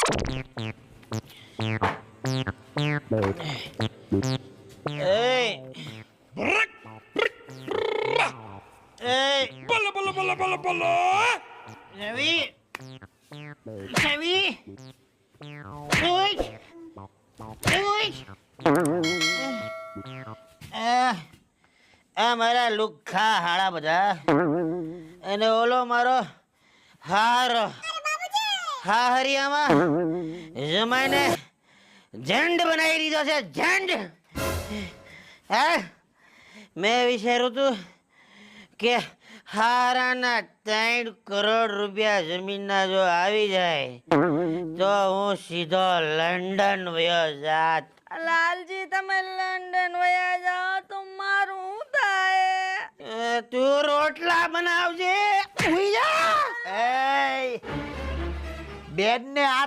બોલો બોલો બોલો બોલો બોલો. રવિ રવિ ઓય આ મારા લુખ્ખા હાડા બધા અને ઓલો મારો હાહરિયામાં જમાઈને ઝંડ બનાવી દીધો છે ઝંડ. હા મેં વિચાર્યું તું કે હારાના 3 કરોડ રૂપિયા જમીનના જો આવી જાય તો હું સીધો લંડન વયો જાત. લાલજી તમે લંડન વયા જાઓ તો મારું શું થાય? તું રોટલા બનાવજે. હુઈ જા. બેન ને